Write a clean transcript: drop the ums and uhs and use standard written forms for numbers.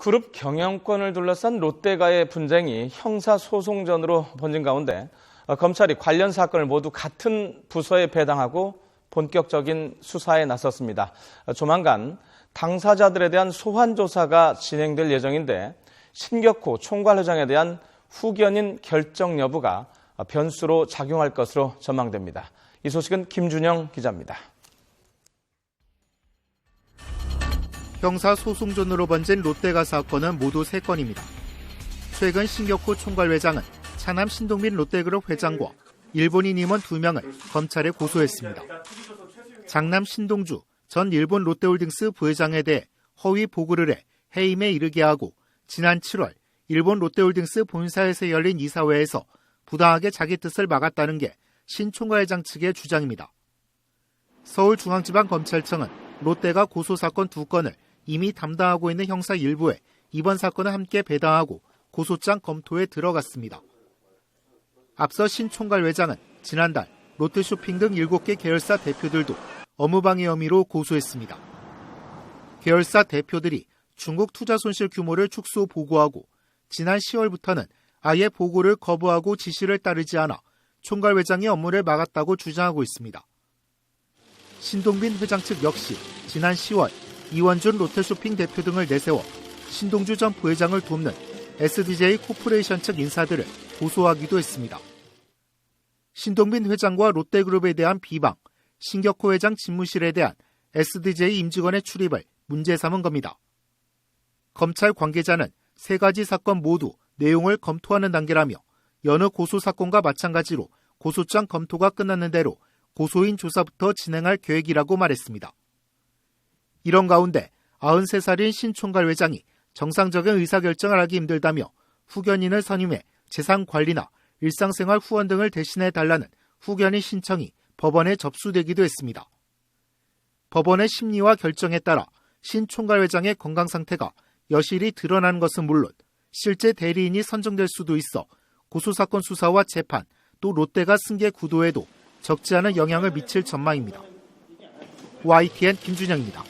그룹 경영권을 둘러싼 롯데가의 분쟁이 형사소송전으로 번진 가운데 검찰이 관련 사건을 모두 같은 부서에 배당하고 본격적인 수사에 나섰습니다. 조만간 당사자들에 대한 소환 조사가 진행될 예정인데 신격호 총괄회장에 대한 후견인 결정 여부가 변수로 작용할 것으로 전망됩니다. 이 소식은 김준영 기자입니다. 형사소송전으로 번진 롯데가 사건은 모두 3건입니다. 최근 신격호 총괄회장은 차남 신동빈 롯데그룹 회장과 일본인 임원 2명을 검찰에 고소했습니다. 장남 신동주 전 일본 롯데홀딩스 부회장에 대해 허위 보고를 해 해임에 이르게 하고 지난 7월 일본 롯데홀딩스 본사에서 열린 이사회에서 부당하게 자기 뜻을 막았다는 게 신 총괄회장 측의 주장입니다. 서울중앙지방검찰청은 롯데가 고소사건 2건을 이미 담당하고 있는 형사 일부에 이번 사건을 함께 배당하고 고소장 검토에 들어갔습니다. 앞서 신 총괄회장은 지난달 롯데쇼핑 등 7개 계열사 대표들도 업무방해 혐의로 고소했습니다. 계열사 대표들이 중국 투자 손실 규모를 축소 보고하고 지난 10월부터는 아예 보고를 거부하고 지시를 따르지 않아 총괄회장이 업무를 막았다고 주장하고 있습니다. 신동빈 회장 측 역시 지난 10월 이원준 롯데쇼핑 대표 등을 내세워 신동주 전 부회장을 돕는 SDJ 코퍼레이션 측 인사들을 고소하기도 했습니다. 신동빈 회장과 롯데그룹에 대한 비방, 신격호 회장 집무실에 대한 SDJ 임직원의 출입을 문제 삼은 겁니다. 검찰 관계자는 3가지 사건 모두 내용을 검토하는 단계라며 여느 고소 사건과 마찬가지로 고소장 검토가 끝났는 대로 고소인 조사부터 진행할 계획이라고 말했습니다. 이런 가운데 93살인 신 총괄회장이 정상적인 의사결정을 하기 힘들다며 후견인을 선임해 재산관리나 일상생활 후원 등을 대신해 달라는 후견인 신청이 법원에 접수되기도 했습니다. 법원의 심리와 결정에 따라 신 총괄회장의 건강 상태가 여실히 드러나는 것은 물론 실제 대리인이 선정될 수도 있어 고소사건 수사와 재판, 또 롯데가 승계 구도에도 적지 않은 영향을 미칠 전망입니다. YTN 김준영입니다.